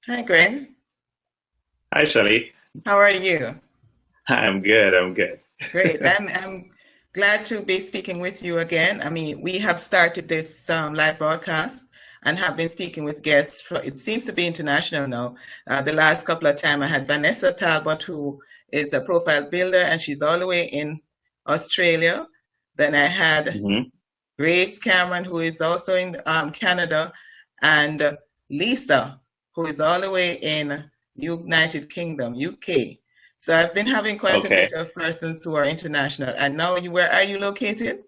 Hi, Greg. Hi, Shelly. How are you? I'm good. I'm good. Great. I'm glad to be speaking with you again. I mean, we have started this live broadcast and have been speaking with guests. It seems to be international now. The last couple of times I had Vanessa Talbot, who is a profile builder, and she's all the way in Australia. Then I had hmm Grace Cameron, who is also in Canada, and Lisa, who is all the way in United Kingdom, UK. So I've been having quite a Okay. bit of persons who are international. And now, where are you located?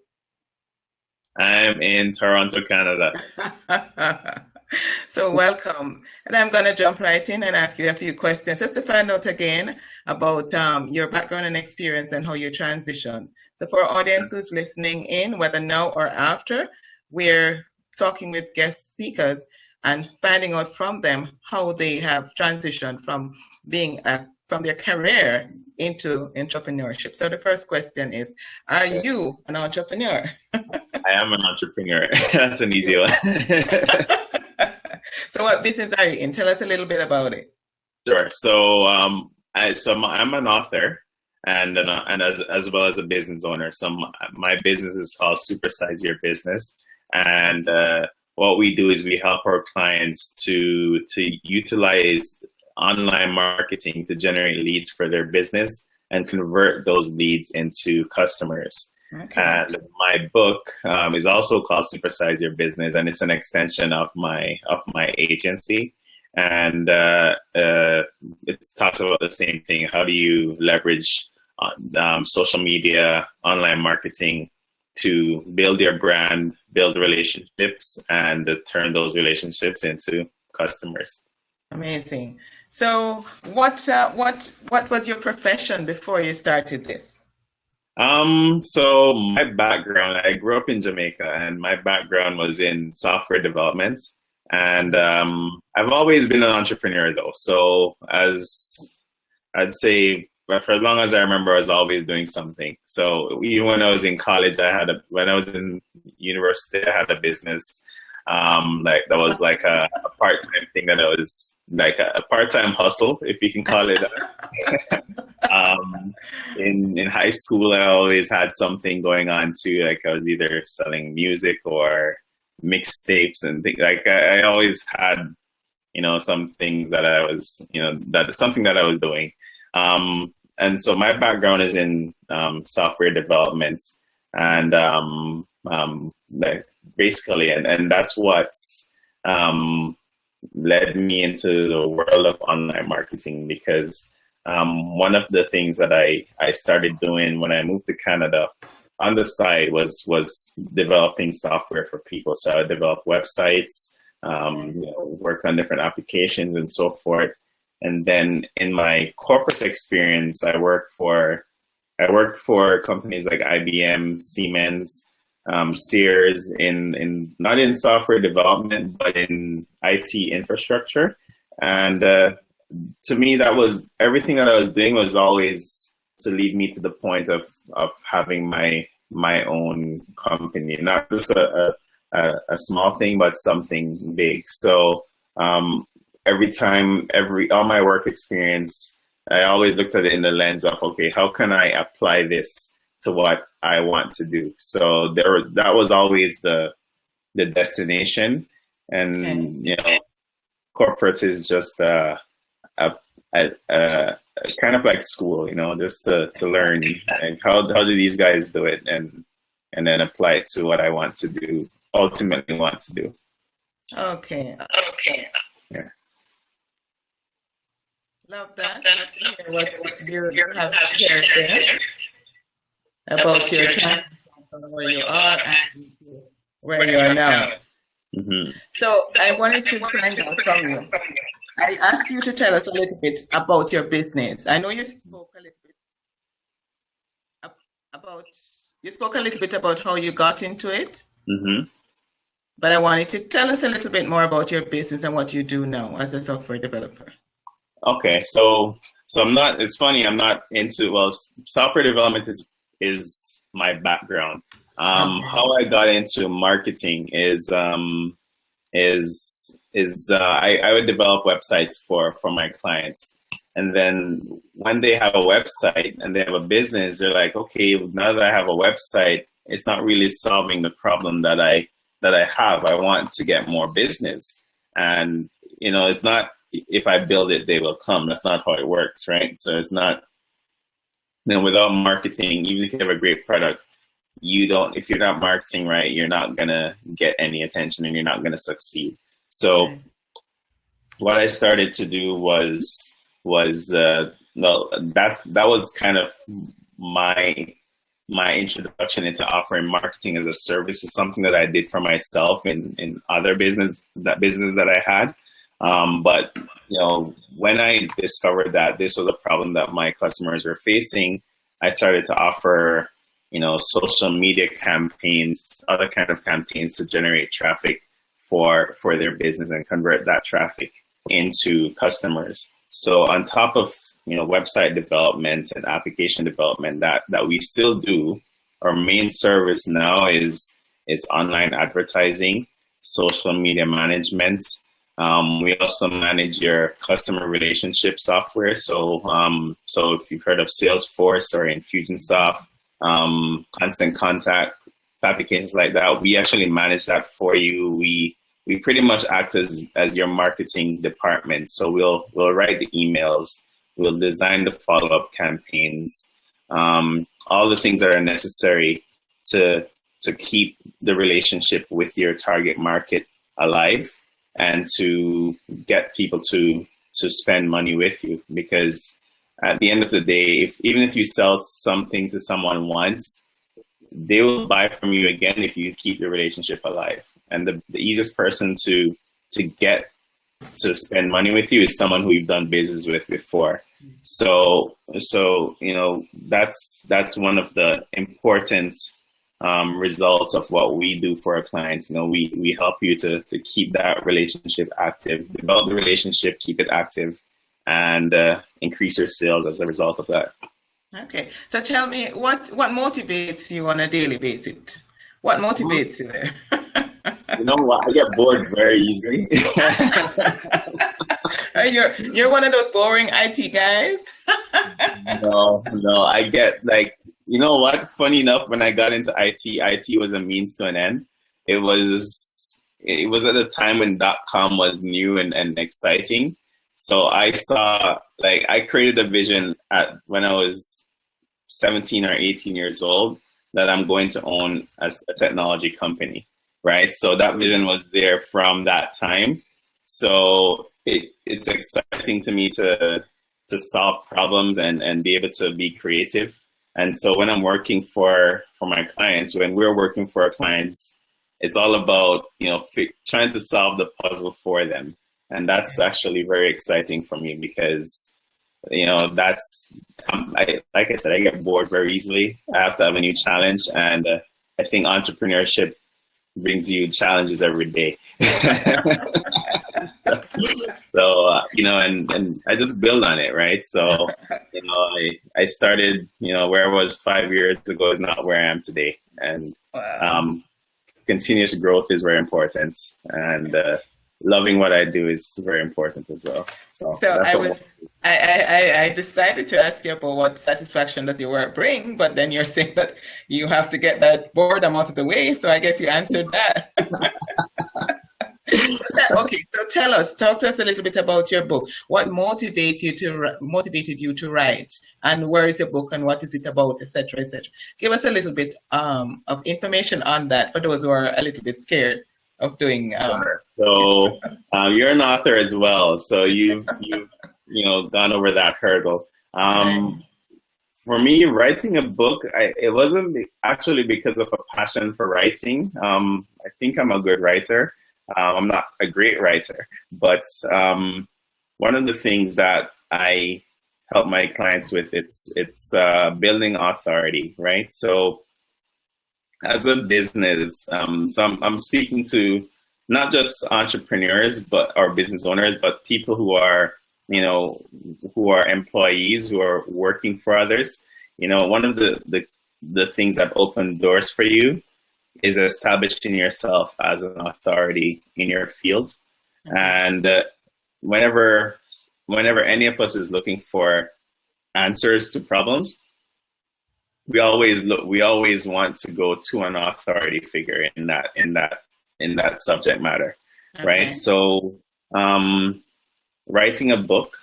I'm in Toronto, Canada. So welcome. And I'm going to jump right in and ask you a few questions just to find out again about your background and experience and how you transition. So for our audience who's listening in, whether now or after, we're talking with guest speakers and finding out from them how they have transitioned from from their career into entrepreneurship. So the first question is, are Okay. you an entrepreneur? I am an entrepreneur. That's an easy You one. So what business are you in? Tell us a little bit about it. Sure. I'm an author and as well as a business owner. My business is called Supersize Your Business, and what we do is we help our clients to utilize online marketing to generate leads for their business and convert those leads into customers. Okay. And my book is also called Supersize Your Business, and it's an extension of my agency. And it talks about the same thing. How do you leverage social media, online marketing to build your brand, build relationships, and turn those relationships into customers? Amazing. So what was your profession before you started this? So my background, I grew up in Jamaica, and my background was in software development. And I've always been an entrepreneur though. So as I'd say, but for as long as I remember, I was always doing something. So even when I was in college, when I was in university, I had a business. Like that was like a part-time thing that I was like a part-time hustle, if you can call it that. In high school, I always had something going on too. Like I was either selling music or mixtapes and things. Like I always had, some things that I was, that's something that I was doing. And so my background is in software development, and like basically, and that's what um, led me into the world of online marketing because one of the things that I started doing when I moved to Canada on the side was developing software for people. So I developed websites, Okay. work on different applications and so forth. And then in my corporate experience, I worked for companies like IBM, Siemens, Sears in not in software development, but in IT infrastructure. And to me, that was everything that I was doing was always to lead me to the point of having my own company, not just a small thing, but something big. So every time, every all my work experience, I always looked at it in the lens of, okay, how can I apply this to what I want to do? So that was always the destination, Okay. and corporate is just a, a kind of like school, just to learn and how do these guys do it, and then apply it to what I want to do, ultimately want to do. Okay. Okay. Yeah. Love that. Love to hear what you have shared there about your transition from where you are and where you are now. hmm So I wanted to find out from you. I asked you to tell us a little bit about your business. I know you spoke a little bit about how you got into it, hmm but I wanted to tell us a little bit more about your business and what you do now as a software developer. Okay, so I'm not. It's funny. I'm not into software development is my background. Okay. How I got into marketing is I would develop websites for my clients. And then when they have a website and they have a business, they're like, okay, now that I have a website, it's not really solving the problem that I have. I want to get more business. And, it's not, if I build it, they will come. That's not how it works, right? So it's not, without marketing, even if you have a great product, if you're not marketing right, you're not going to get any attention and you're not going to succeed. So what I started to do was that was kind of my introduction into offering marketing as a service. Is something that I did for myself in other business that I had. But when I discovered that this was a problem that my customers were facing, I started to offer social media campaigns, other kind of campaigns to generate traffic for their business and convert that traffic into customers. So on top of website development and application development that we still do, our main service now is online advertising, social media management. We also manage your customer relationship software. So if you've heard of Salesforce or Infusionsoft, Constant Contact, applications like that, we actually manage that for you. We pretty much act as your marketing department. So we'll write the emails, we'll design the follow-up campaigns, all the things that are necessary to keep the relationship with your target market alive and to get people to spend money with you. Because at the end of the day, even if you sell something to someone once, they will buy from you again if you keep the relationship alive. And the easiest person to get to spend money with you is someone who you've done business with before. So that's one of the important results of what we do for our clients. We help you to keep that relationship active, develop the relationship, keep it active, and increase your sales as a result of that. Okay, so tell me, what motivates you on a daily basis? What motivates you there? You know what? I get bored very easily. You're one of those boring IT guys. No, I get you know what? Funny enough, when I got into IT was a means to an end. It was at a time when .com was new and exciting. So I saw, I created a vision when I was 17 or 18 years old that I'm going to own as a technology company, right? So that vision was there from that time. So it's exciting to me to solve problems and be able to be creative. And so when I'm working for my clients, when we're working for our clients, it's all about, trying to solve the puzzle for them. And that's actually very exciting for me because, that's, like I said, I get bored very easily. I have to have a new challenge. And I think entrepreneurship brings you challenges every day. So, and I just build on it, right? So, I started, where I was 5 years ago is not where I am today. And continuous growth is very important. And loving what I do is very important as well. So I decided to ask you about what satisfaction does your work bring, but then you're saying that you have to get that boredom out of the way. So I guess you answered that. Okay, so talk to us a little bit about your book. What motivated you to write, and where is your book, and what is it about, etc., etc. Give us a little bit of information on that for those who are a little bit scared of doing. Sure. So you're an author as well, so you've gone over that hurdle. For me, writing a book, it wasn't actually because of a passion for writing. I think I'm a good writer. I'm not a great writer, but one of the things that I help my clients with, it's building authority, right? So as a business, so I'm speaking to not just entrepreneurs, or business owners, but people who are, who are employees, who are working for others. One of the things that open doors for you is establishing yourself as an authority in your field. And whenever any of us is looking for answers to problems, we always want to go to an authority figure in that subject matter, right? So writing a book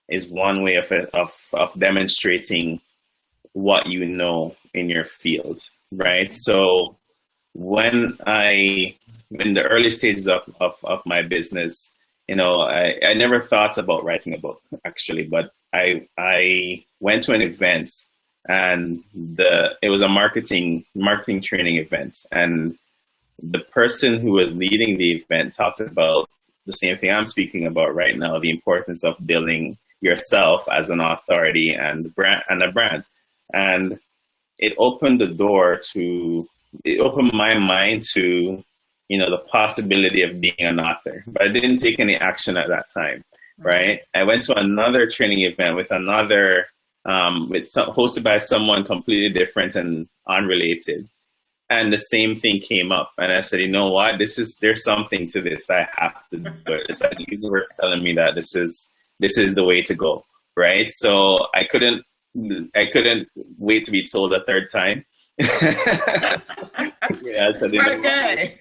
is one way of demonstrating what you know in your field, right? So when in the early stages of my business, I never thought about writing a book actually, but I went to an event, and it was a marketing training event, and the person who was leading the event talked about the same thing I'm speaking about right now, the importance of building yourself as an authority and a brand. And it opened it opened my mind to, the possibility of being an author, but I didn't take any action at that time, right? I went to another training event with another, hosted by someone completely different and unrelated. And the same thing came up. And I said, you know what, there's something to this. I have to do it. It's like the universe telling me that this is the way to go, right? So I couldn't wait to be told a third time. Yeah, so Smart guy.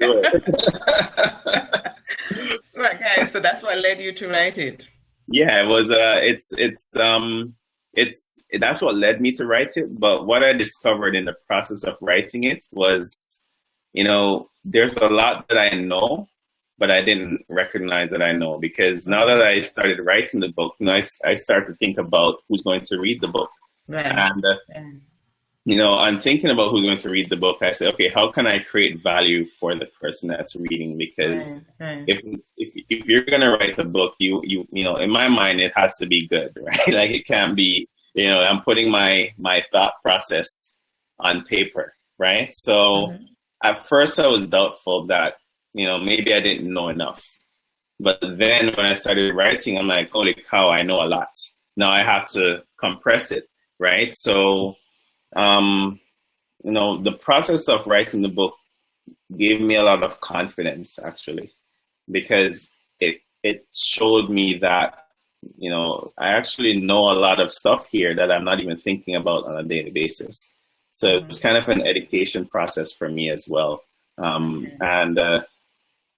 Smart guy. So that's what led you to write it. Yeah, it was. That's what led me to write it. But what I discovered in the process of writing it was, there's a lot that I know, but I didn't recognize that I know, because now that I started writing the book, I started to think about who's going to read the book. Right. And I'm thinking about who's going to read the book. I said, okay, how can I create value for the person that's reading? Because if you're going to write a book, you in my mind, it has to be good, right? Like it can't be, I'm putting my thought process on paper, right? So at first I was doubtful that, maybe I didn't know enough. But then when I started writing, I'm like, holy cow, I know a lot. Now I have to compress it, right? So, the process of writing the book gave me a lot of confidence, actually, because it showed me that, I actually know a lot of stuff here that I'm not even thinking about on a daily basis. So it's kind of an education process for me as well. And,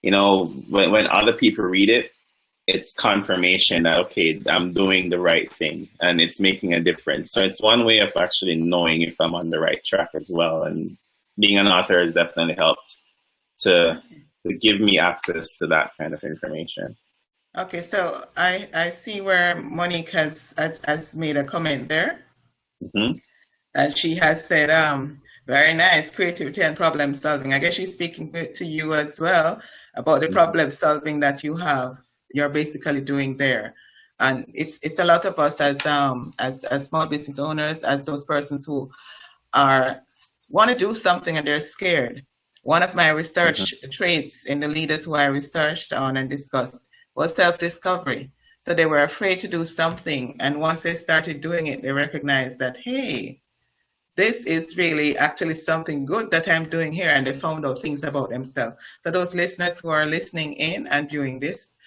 when other people read it, it's confirmation that, okay, I'm doing the right thing and it's making a difference. So it's one way of actually knowing if I'm on the right track as well. And being an author has definitely helped to give me access to that kind of information. Okay, so I see where Monique has made a comment there. Mm-hmm. And she has said, very nice, creativity and problem solving. I guess she's speaking to you as well about the problem solving that you're basically doing there. And it's a lot of us as small business owners, as those persons who want to do something and they're scared. One of my research traits in the leaders who I researched on and discussed was self-discovery. So they were afraid to do something. And once they started doing it, they recognized that, hey, this is really actually something good that I'm doing here. And they found out things about themselves. So those listeners who are listening in and viewing this,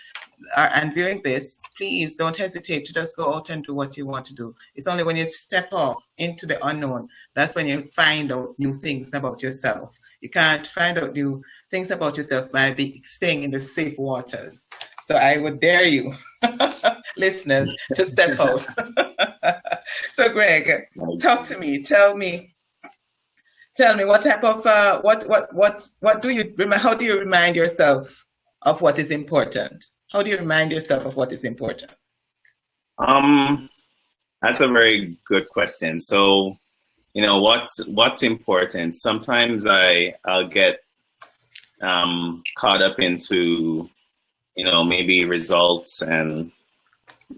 please don't hesitate to just go out and do what you want to do. It's only when you step off into the unknown, that's when you find out new things about yourself. You can't find out new things about yourself by staying in the safe waters. So I would dare you, listeners, to step out. So Greg, talk to me. Tell me what type of how do you remind yourself of what is important? How do you remind yourself of what is important? That's a very good question. So, what's important? Sometimes I'll get caught up into, maybe results and,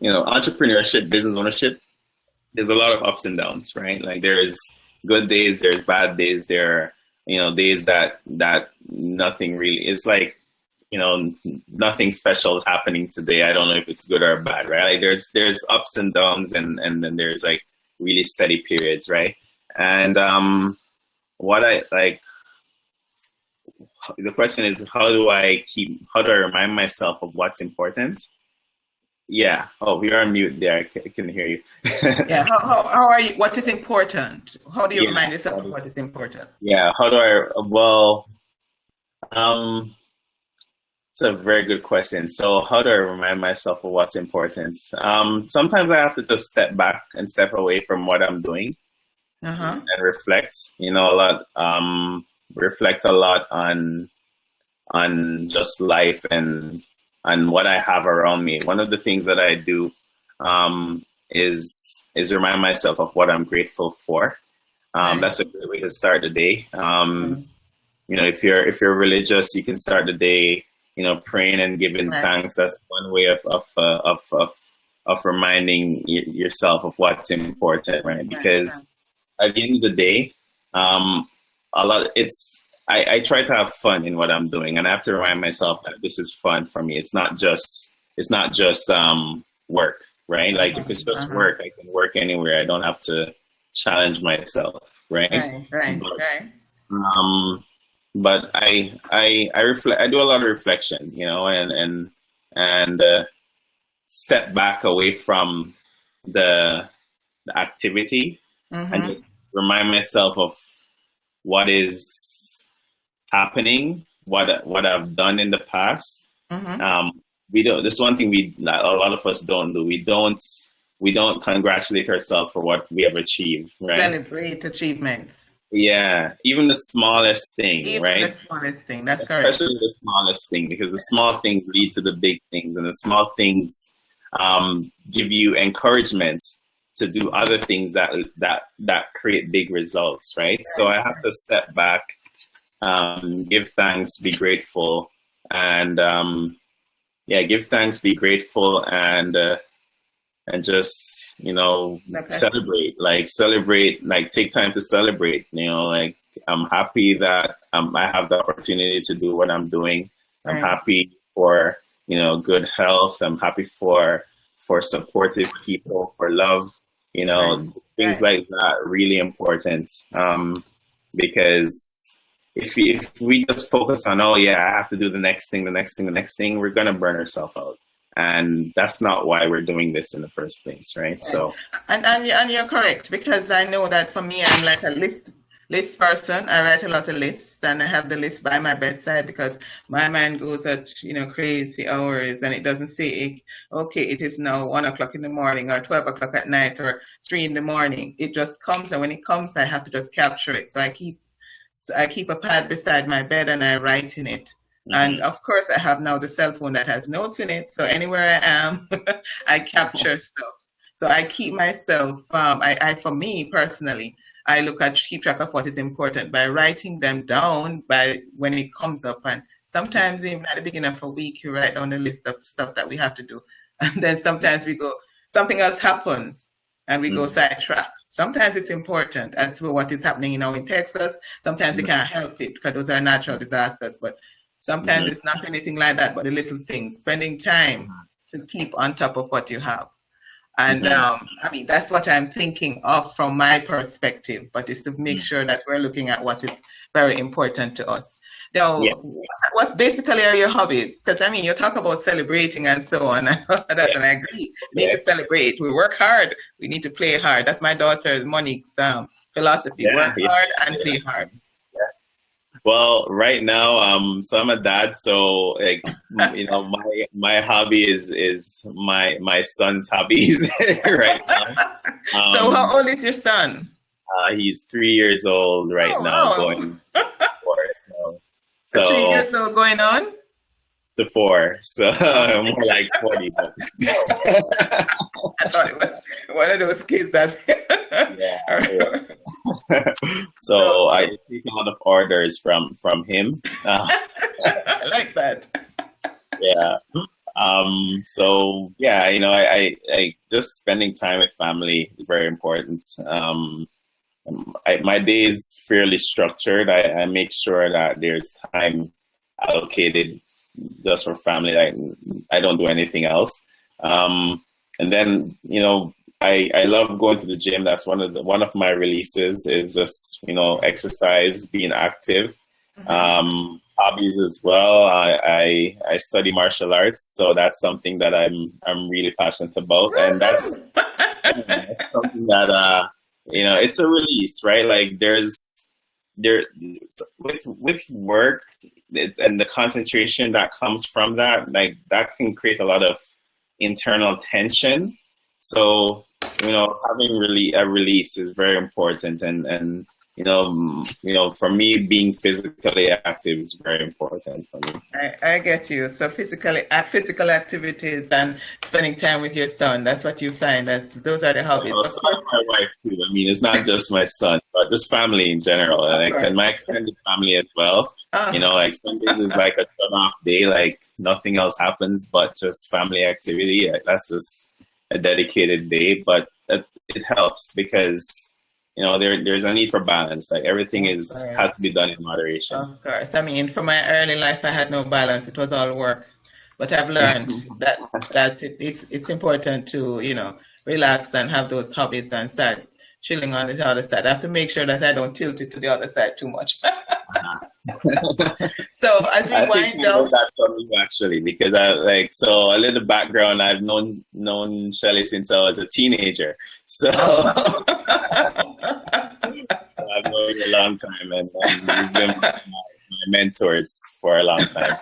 entrepreneurship, business ownership. There's a lot of ups and downs, right? Like there's good days, there's bad days, there are, days that nothing really, it's like, nothing special is happening today. I don't know if it's good or bad, right? Like there's ups and downs and then there's like really steady periods, right? And what the question is, how do I remind myself of what's important? Yeah. Oh, you're on mute there. I can hear you. Yeah. How are you? What is important? How do you Yeah. remind yourself of what is important? Yeah. How do I? Well, it's a very good question. So, how do I remind myself of what's important? Sometimes I have to just step back and step away from what I'm doing Uh-huh. and reflect. A lot. Reflect a lot on just life and what I have around me. One of the things that I do is remind myself of what I'm grateful for. Right. That's a great way to start the day. Mm. If you're religious, you can start the day, praying and giving Right. thanks. That's one way of reminding yourself of what's important, right? Because at the end of the day, I try to have fun in what I'm doing, and I have to remind myself that this is fun for me. It's not just work, right? Like if it's just work, I can work anywhere. I don't have to challenge myself, right? Right. But I reflect. I do a lot of reflection, and step back away from the activity and just remind myself of what is happening, what I've done in the past. We don't. This is one thing a lot of us don't do. We don't congratulate ourselves for what we have achieved, right? Celebrate achievements. Yeah, even the smallest thing, right? Even the smallest thing. That's correct. Especially the smallest thing, because the small things lead to the big things, and the small things give you encouragement to do other things that create big results, right? So I have to step back, give thanks, be grateful, and give thanks, be grateful, and just celebrate, like take time to celebrate. Like I'm happy that I have the opportunity to do what I'm doing. I'm happy for good health. I'm happy for supportive people, for love. Things like that really important. Because if we just focus on, I have to do the next thing, we're gonna burn ourselves out. And that's not why we're doing this in the first place, right? So, and you're correct, because I know that for me, I'm like a list person. I write a lot of lists, and I have the list by my bedside because my mind goes at crazy hours, and it doesn't say, okay, it is now 1 o'clock in the morning or 12 o'clock at night or 3 in the morning. It just comes, and when it comes, I have to just capture it. So I keep a pad beside my bed and I write in it. And of course, I have now the cell phone that has notes in it. So anywhere I am, I capture stuff. So I keep myself, for me personally, I keep track of what is important by writing them down by when it comes up. And sometimes even at the beginning of a week, you write down a list of stuff that we have to do. And then sometimes something else happens and we go sidetrack. Sometimes it's important as to what is happening, in Texas. Sometimes you can't help it because those are natural disasters. But sometimes it's not anything like that, but the little things, spending time to keep on top of what you have. And that's what I'm thinking of from my perspective, but it's to make sure that we're looking at what is very important to us. Now, what basically are your hobbies? Because you talk about celebrating and so on, and and I agree. We need to celebrate. We work hard. We need to play hard. That's my daughter Monique's philosophy. Work hard and play hard. Well, right now, so I'm a dad, so my hobby is my son's hobbies right now. So how old is your son? He's 3 years old right now, going 4. So 3 years old going on? To 4, so more like 40. But I thought it was one of those kids that. So I take a lot of orders from him. I like that. I just spending time with family is very important. My day is fairly structured. I make sure that there's time allocated just for family. I don't do anything else. And then, I love going to the gym. That's one of my releases, is just, exercise, being active. Hobbies as well. I study martial arts, so that's something that I'm really passionate about, and that's something that it's a release, right? Like there with work and the concentration that comes from that, like that can create a lot of internal tension. So having really a release is very important, and for me, being physically active is very important for me. I get you. So physical activities and spending time with your son, that's what you find. Those are the hobbies. Well, so is my wife too. I mean, it's not just my son, but just family in general, and my extended family as well. Like Sundays is like a shut-off day, like nothing else happens but just family activity. That's just a dedicated day, but it helps because there's a need for balance. Like everything has to be done in moderation. Of course. I mean, for my early life, I had no balance. It was all work. But I've learned that it's important to, relax and have those hobbies and start chilling on the other side. I have to make sure that I don't tilt it to the other side too much. So as we wind down, that from you actually, because so a little background. I've known Shelley since I was a teenager, so I've known you a long time, and you've been my mentors for a long time.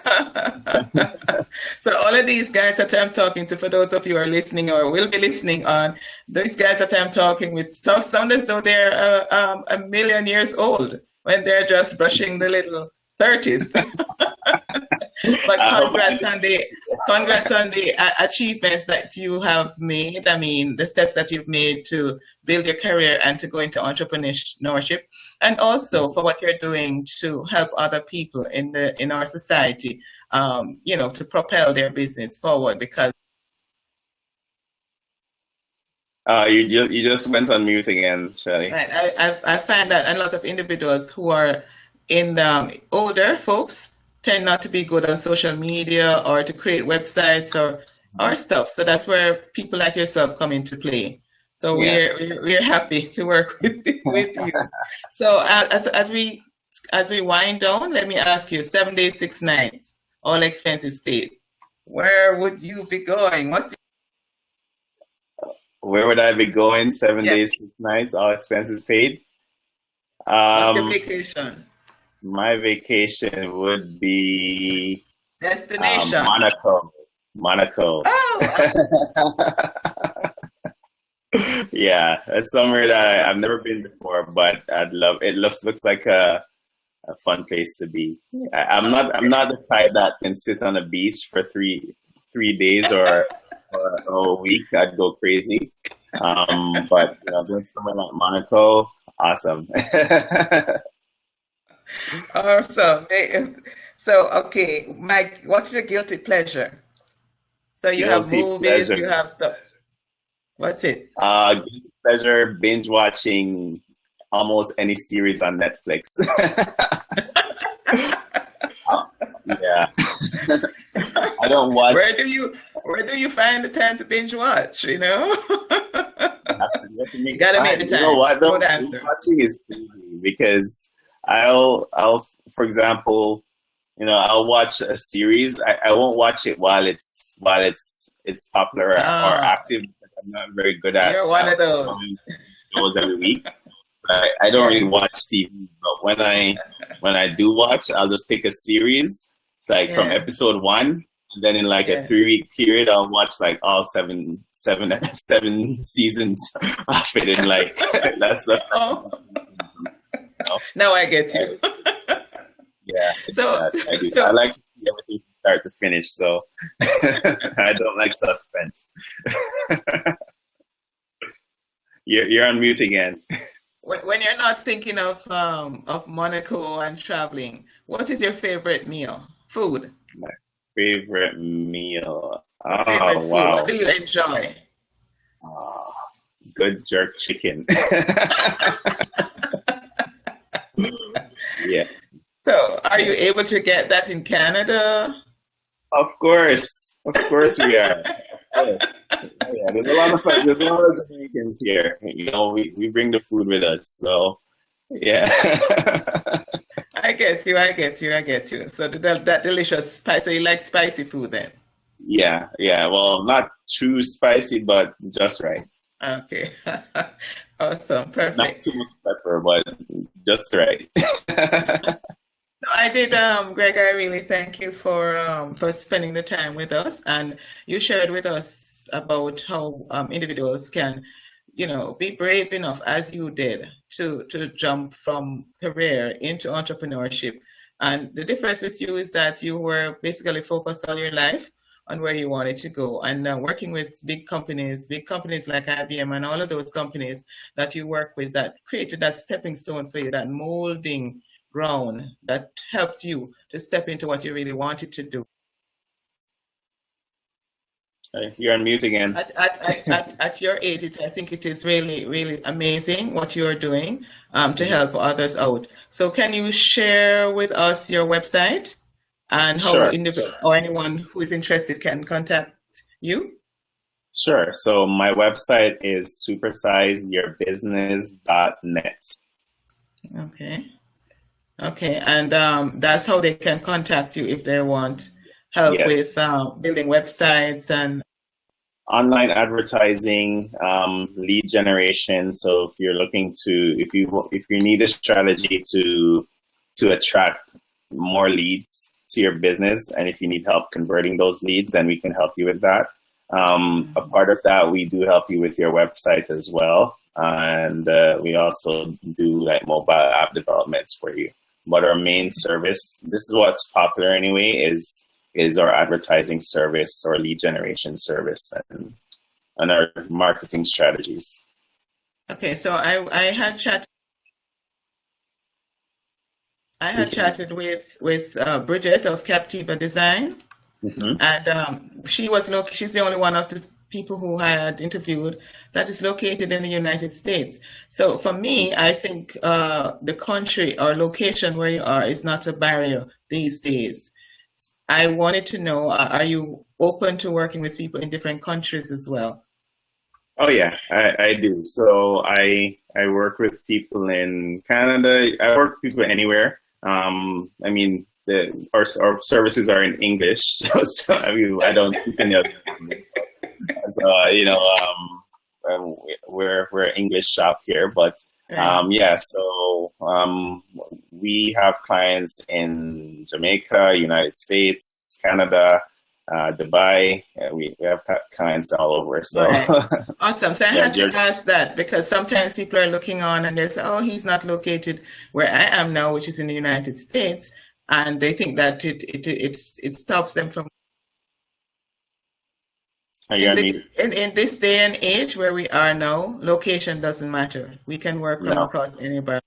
So all of these guys that I'm talking to, for those of you who are listening or will be listening on, these guys that I'm talking with sound as though they're a million years old when they're just brushing the little 30s. But congrats on the achievements that you have made. I mean, the steps that you've made to build your career and to go into entrepreneurship, and also for what you're doing to help other people in our society, to propel their business forward. Because you just went on mute again, Shelley. Right, I find that a lot of individuals who are in the older folks tend not to be good on social media or to create websites or stuff. So that's where people like yourself come into play. So we're happy to work with you. So as we wind down, let me ask you: 7 days, 6 nights, all expenses paid. Where would you be going? Where would I be going? 7 days, 6 nights, all expenses paid. What's your vacation? My vacation would be destination Monaco. Oh. Yeah, it's somewhere that I've never been before, but I'd love. It looks like a fun place to be. I'm not the type that can sit on a beach for three days or a week. I'd go crazy. But doing somewhere like Monaco, awesome. Awesome. So, okay, Mike, what's your guilty pleasure? So you have movies, you have stuff. What's it? Guilty pleasure, binge watching almost any series on Netflix. Yeah. I don't watch. Where do you find the time to binge watch? You gotta make the time. You know what though? Binge watching is crazy because I'll for example, I'll watch a series. I won't watch it while it's popular or active because I'm not very good at. You're one of those. Shows every week. I don't really watch TV, but when I do watch, I'll just pick a series. It's like from episode 1, and then in like a 3-week period, I'll watch like all seven seasons of it, and like that's the. Now I get you. Yeah, I do. I like to see everything from start to finish, so I don't like suspense. You're on mute again. When you're not thinking of Monaco and traveling, what is your favorite meal? Food. My favorite meal. Favorite food. Wow. What do you enjoy? Good jerk chicken. Yeah. So, are you able to get that in Canada? Of course we are. Yeah, there's a lot of Jamaicans here. We bring the food with us, so yeah. I get you. I get you. I get you. So that delicious spice. So you like spicy food then? Yeah, yeah. Well, not too spicy, but just right. Okay. Awesome. Not Perfect. too much pepper, but just right. No, I did, Greg, I really thank you for spending the time with us, and you shared with us about how individuals can, be brave enough as you did to jump from career into entrepreneurship. And the difference with you is that you were basically focused all your life on where you wanted to go, and working with big companies like IBM and all of those companies that you work with that created that stepping stone for you, that molding ground that helped you to step into what you really wanted to do. You're on mute again. At your age, I think it is really, really amazing what you're doing to help others out. So, can you share with us your website and how Sure, or anyone who is interested can contact you? sure. So my website is supersizeyourbusiness.net. Okay. Okay. And that's how they can contact you if they want help Yes. with building websites and. Online advertising, lead generation. So if you're looking to, if you need a strategy to attract more leads to your business, and if you need help converting those leads, then we can help you with that. A part of that, we do help you with your website as well, and we also do like mobile app developments for you. But our main service, this is what's popular anyway, is our advertising service or lead generation service and our marketing strategies. Okay, so I had chatted with Bridget of Captiva Design, and she's the only one of the people who I had interviewed that is located in the United States. So for me, I think the country or location where you are is not a barrier these days. I wanted to know, are you open to working with people in different countries as well? Oh yeah, I do. So I work with people in Canada. I work with people anywhere. I mean, our services are in English, so I mean I don't speak any other language. So we're an English shop here, but Right. yeah. So we have clients in Jamaica, United States, Canada, Dubai. We have clients all over. So Right. Awesome. So I yeah, had to ask that because sometimes people are looking on and they say, oh, he's not located where I am now, which is in the United States. And they think that it stops them from in this day and age where we are now, location doesn't matter. We can work from no, across any bar.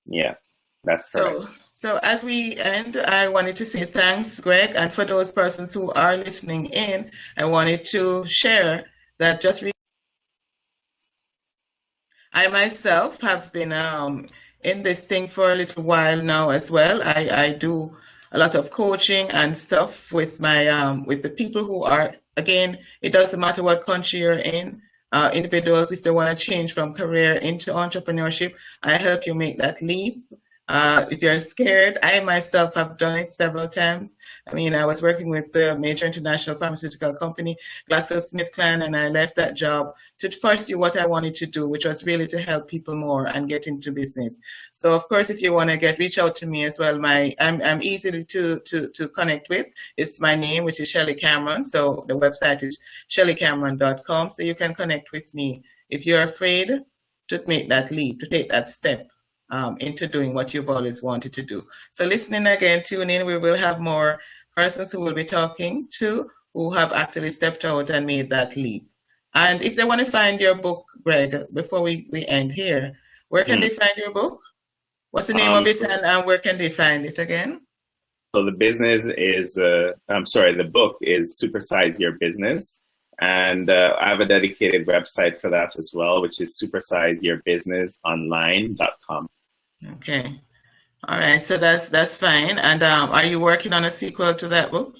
yeah, that's correct. So as we end, I wanted to say thanks, Greg, and for those persons who are listening in, I wanted to share that I myself have been in this thing for a little while now as well. I do a lot of coaching and stuff with my with the people who are, again, it doesn't matter what country you're in. Individuals, if they want to change from career into entrepreneurship, I help you make that leap. If you're scared, I myself have done it several times. I mean, I was working with the major international pharmaceutical company, GlaxoSmithKline, and I left that job to pursue what I wanted to do, which was really to help people more and get into business. So, of course, if you want to reach out to me as well. I'm easy to connect with. It's my name, which is Shelly Cameron. So the website is shellycameron.com. So you can connect with me if you're afraid to make that leap, to take that step into doing what you've always wanted to do. So listening again, tune in. We will have more persons who will be talking to who have actually stepped out and made that leap. And if they want to find your book, Greg, before we end here, where can they find your book? What's the name of it, and where can they find it again? So the business is, the book is Supersize Your Business. And I have a dedicated website for that as well, which is supersizeyourbusinessonline.com. Okay. All right. So that's fine. And are you working on a sequel to that book?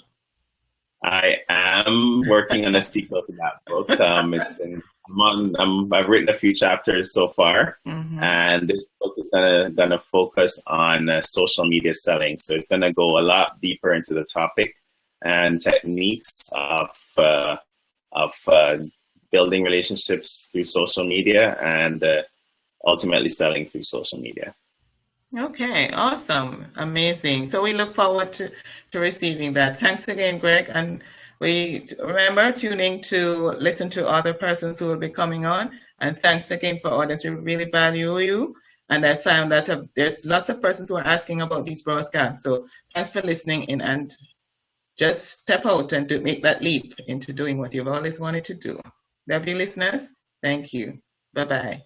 I am working on a sequel to that book. It's in I've written a few chapters so far, Mm-hmm. and this book is gonna focus on social media selling. So it's gonna go a lot deeper into the topic and techniques of building relationships through social media and ultimately selling through social media. Okay, awesome, amazing. So we look forward to receiving that. Thanks again, Greg. And we remember tuning to listen to other persons who will be coming on. And thanks again for audience. We really value you. And I found that there's lots of persons who are asking about these broadcasts. So thanks for listening in and just step out and make that leap into doing what you've always wanted to do. Lovely listeners, thank you. Bye-bye.